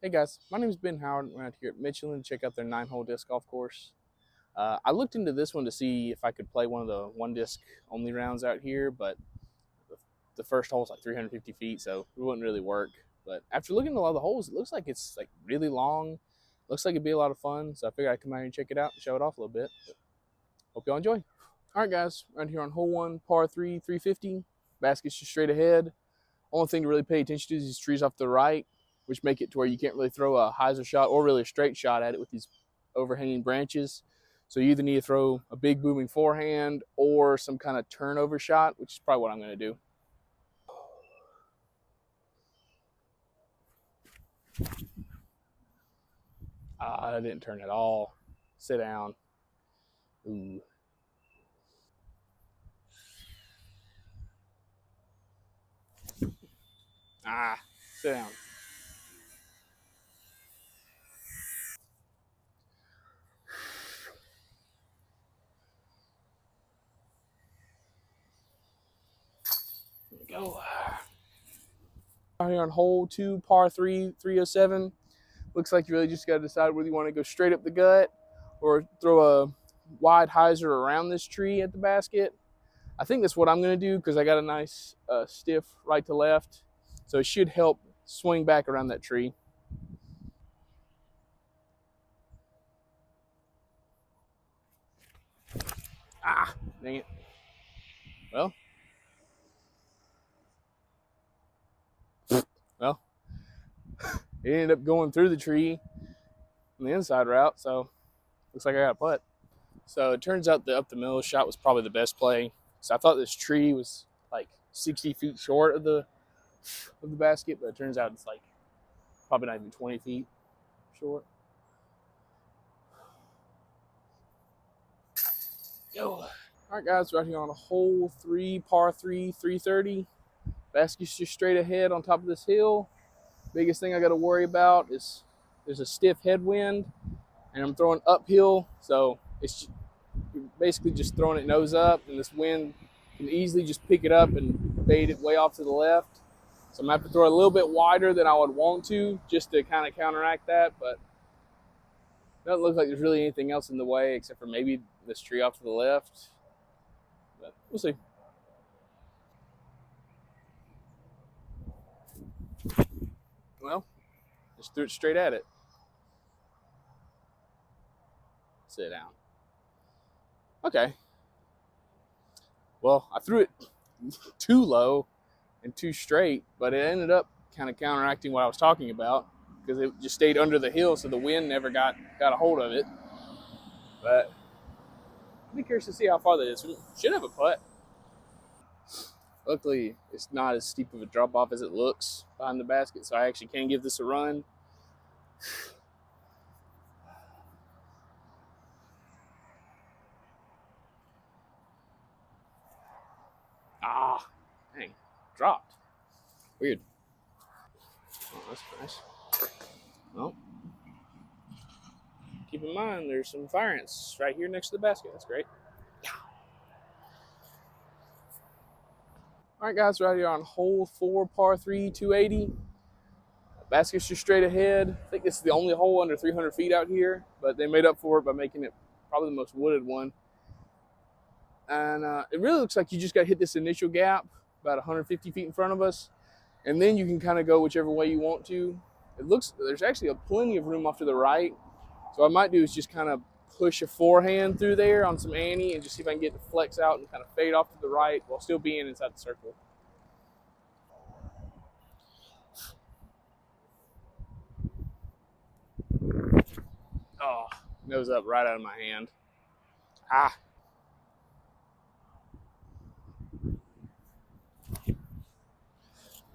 Hey guys, my name is Ben Howard. I'm out here at Michelin to check out their 9-hole disc golf course. I looked into this one to see if I could play one of the one disc only rounds out here, but the first hole is like 350 feet, so it wouldn't really work. But after looking at a lot of the holes, it looks like it's like really long. Looks like it'd be a lot of fun, so I figured I'd come out here and check it out and show it off a little bit. But hope y'all enjoy. All right, guys, right here on hole 1, par 3, 350. Basket's just straight ahead. Only thing to really pay attention to is these trees off the right, which make it to where you can't really throw a hyzer shot or really a straight shot at it with these overhanging branches. So you either need to throw a big booming forehand or some kind of turnover shot, which is probably what I'm going to do. That didn't turn at all. Sit down. Ooh. Sit down. There we go. Out here on hole 2, par 3, 307. Looks like you really just got to decide whether you want to go straight up the gut or throw a wide hyzer around this tree at the basket. I think that's what I'm going to do because I got a nice stiff right to left. So it should help swing back around that tree. Dang it. Well, it ended up going through the tree on the inside route, so looks like I got a putt. So it turns out the up the middle shot was probably the best play. So I thought this tree was like 60 feet short of the basket, but it turns out it's like probably not even 20 feet short. Go. All right, guys, right here on a hole 3, par 3, 330. Basket's just straight ahead on top of this hill. Biggest thing I got to worry about is there's a stiff headwind, and I'm throwing uphill, so it's basically just throwing it nose up, and this wind can easily just pick it up and fade it way off to the left. So I'm going to have to throw it a little bit wider than I would want to just to kind of counteract that, but it doesn't look like there's really anything else in the way except for maybe this tree off to the left, but we'll see. Well, just threw it straight at it. Sit down. Okay. Well, I threw it too low and too straight, but it ended up kind of counteracting what I was talking about because it just stayed under the hill, so the wind never got a hold of it. But I'd be curious to see how far that is. We should have a putt. Luckily, it's not as steep of a drop off as it looks behind the basket, so I actually can give this a run. Dang, dropped. Weird. Oh, that's nice. Well, keep in mind there's some fire ants right here next to the basket. That's great. All right, guys, right here on hole 4, par 3, 280. Basket's just straight ahead. I think this is the only hole under 300 feet out here, but they made up for it by making it probably the most wooded one. And it really looks like you just got to hit this initial gap about 150 feet in front of us, and then you can kind of go whichever way you want to. It looks there's actually plenty of room off to the right, so what I might do is just kind of push a forehand through there on some ante and just see if I can get the flex out and kind of fade off to the right while still being inside the circle. Oh, nose up right out of my hand.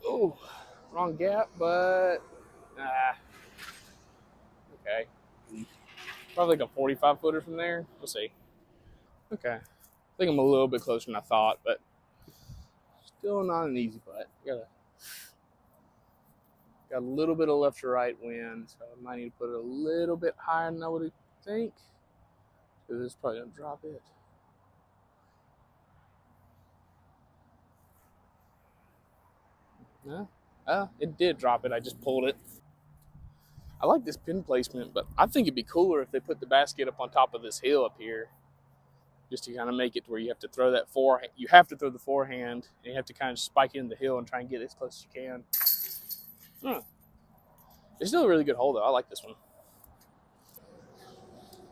Oh, wrong gap, but okay. Probably like a 45 footer from there. We'll see. Okay. I think I'm a little bit closer than I thought, but still not an easy putt. Got a little bit of left to right wind, so I might need to put it a little bit higher than I would think, because it's probably going to drop it. Yeah. It did drop it. I just pulled it. I like this pin placement, but I think it'd be cooler if they put the basket up on top of this hill up here, just to kind of make it to where you have to throw that forehand. You have to throw the forehand, and you have to kind of spike it in the hill and try and get as close as you can. It's still a really good hole, though. I like this one.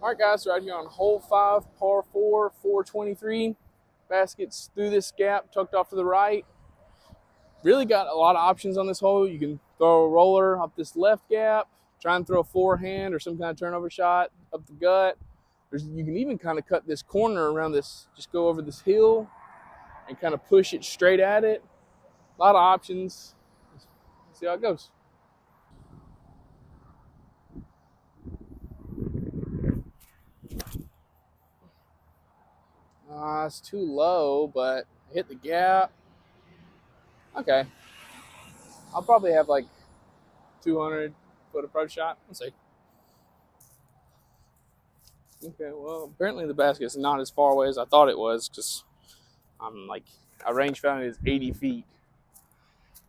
All right, guys, so right here on hole 5, par 4, 423. Baskets through this gap, tucked off to the right. Really got a lot of options on this hole. You can throw a roller up this left gap, try and throw a forehand or some kind of turnover shot up the gut. You can even kind of cut this corner around this, just go over this hill and kind of push it straight at it. A lot of options. Let's see how it goes. It's too low, but hit the gap. Okay. I'll probably have like 200-foot approach shot. Let's see. Okay, well, apparently the basket's not as far away as I thought it was, because I'm like, our range found is 80 feet.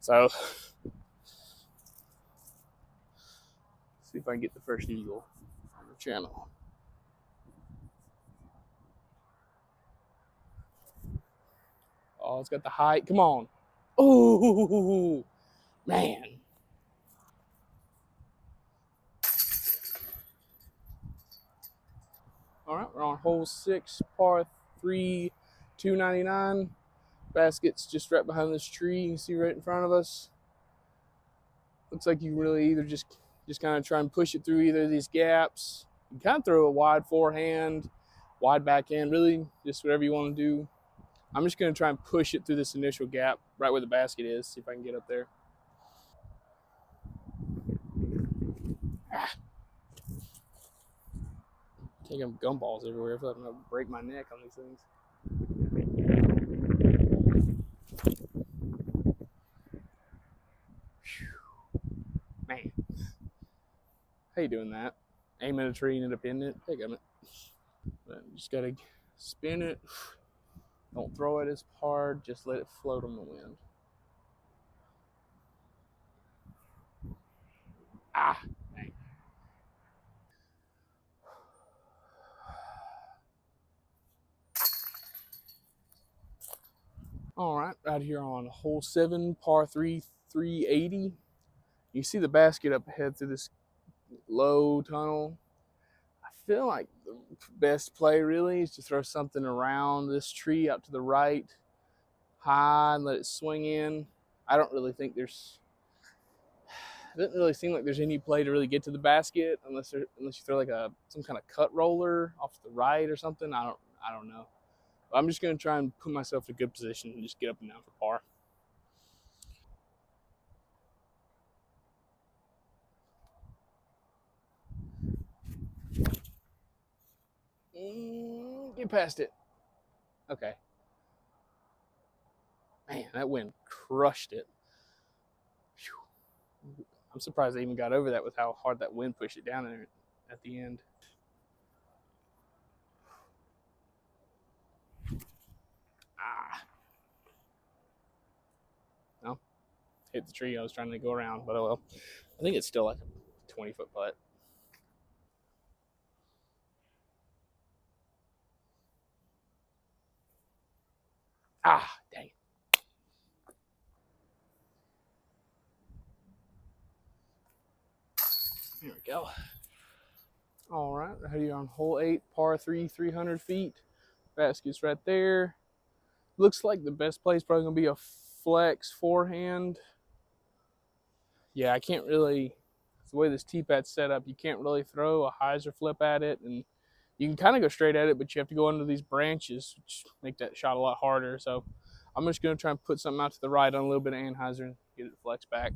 So, see if I can get the first eagle on the channel. Oh, it's got the height. Come on. Ooh, man. All right, we're on hole 6, par 3, 299. Basket's just right behind this tree. You can see right in front of us. Looks like you really either just kind of try and push it through either of these gaps. You kind of throw a wide forehand, wide backhand, really just whatever you want to do. I'm just going to try and push it through this initial gap right where the basket is, see if I can get up there. Taking gumballs everywhere. I feel like I'm going to break my neck on these things. Man. How you doing that? Aim at a tree and end up hitting it? Hey, got it. But you just got to spin it. Don't throw it as hard. Just let it float on the wind. Dang. All right, right here on hole 7, par 3, 380. You see the basket up ahead through this low tunnel. I feel like the best play really is to throw something around this tree out to the right, high, and let it swing in. I don't really think there's. It doesn't really seem like there's any play to really get to the basket unless you throw like some kind of cut roller off to the right or something. I don't know. But I'm just gonna try and put myself in a good position and just get up and down for par. Get past it. Okay. Man, that wind crushed it. Whew. I'm surprised I even got over that with how hard that wind pushed it down there at the end. No, hit the tree. I was trying to go around, but oh well. I think it's still like a 20-foot putt. Dang. Here we go. All right, right here on hole 8, par 3, 300 feet. Basket's right there. Looks like the best play is probably going to be a flex forehand. Yeah, I can't really, the way this tee pad's set up, you can't really throw a hyzer flip at it. And you can kind of go straight at it, but you have to go under these branches, which make that shot a lot harder. So I'm just going to try and put something out to the right on a little bit of anhyzer and get it to flex back.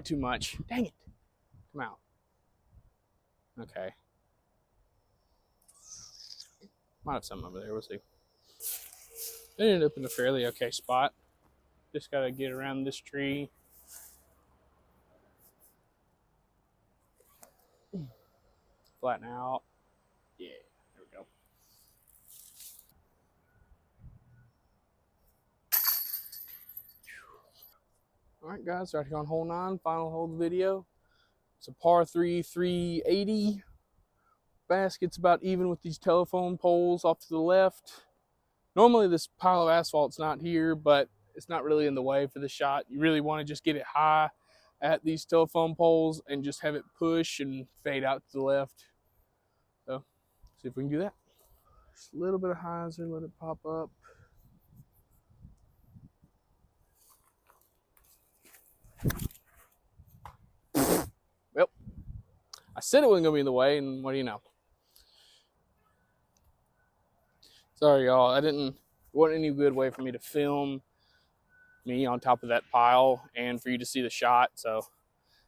Too much. Dang it. Come out. Okay. Might have something over there. We'll see. It ended up in a fairly okay spot. Just got to get around this tree. Flatten out. Yeah, there we go. All right, guys, right here on hole 9, final hole of the video. It's a par 3, 380. Basket's about even with these telephone poles off to the left. Normally this pile of asphalt's not here, but it's not really in the way for the shot. You really want to just get it high at these telephone poles and just have it push and fade out to the left. So, see if we can do that. Just a little bit of hyzer, let it pop up. Well, I said it wasn't going to be in the way, and what do you know? Sorry, y'all. It wasn't any good way for me to film me on top of that pile and for you to see the shot, so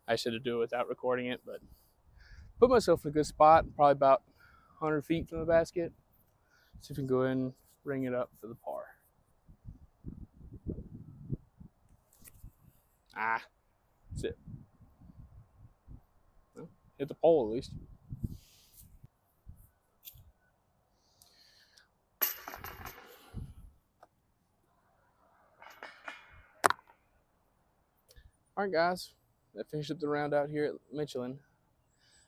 I should have do it without recording it, but put myself in a good spot, probably about 100 feet from the basket. See if we can go ahead and ring it up for the par. That's it. Well, hit the pole at least. All right, guys, that finished up the round out here at Michelin.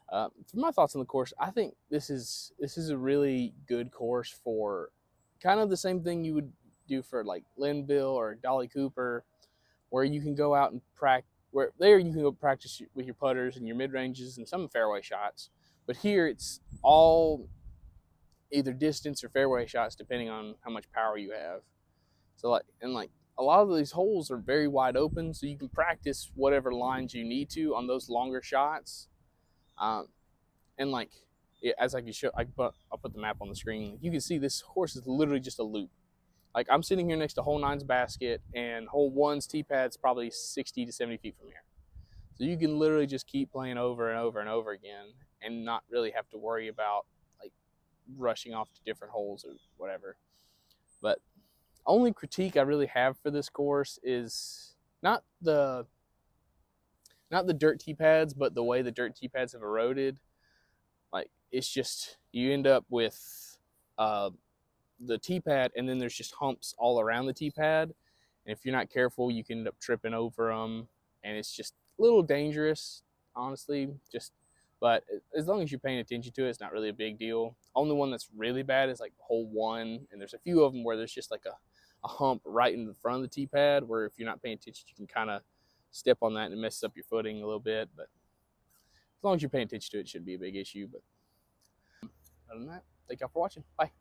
For my thoughts on the course, I think this is a really good course for kind of the same thing you would do for like Linville or Dolly Cooper, where you can go out and practice. Where there you can go practice with your putters and your mid ranges and some fairway shots. But here it's all either distance or fairway shots, depending on how much power you have. So like a lot of these holes are very wide open, so you can practice whatever lines you need to on those longer shots. And like as I can show, I'll put the map on the screen. You can see this course is literally just a loop. Like I'm sitting here next to hole 9's basket, and hole 1's tee pad's probably 60 to 70 feet from here. So you can literally just keep playing over and over and over again and not really have to worry about like rushing off to different holes or whatever. But only critique I really have for this course is not the dirt tee pads, but the way the dirt tee pads have eroded. Like it's just you end up with the tee pad, and then there's just humps all around the tee pad, and if you're not careful, you can end up tripping over them, and it's just a little dangerous, honestly. But as long as you're paying attention to it, it's not really a big deal. Only one that's really bad is like hole 1, and there's a few of them where there's just like a hump right in the front of the tee pad, where if you're not paying attention, you can kind of step on that and it messes up your footing a little bit. But as long as you're paying attention to it, it shouldn't be a big issue. But other than that, thank y'all for watching. Bye.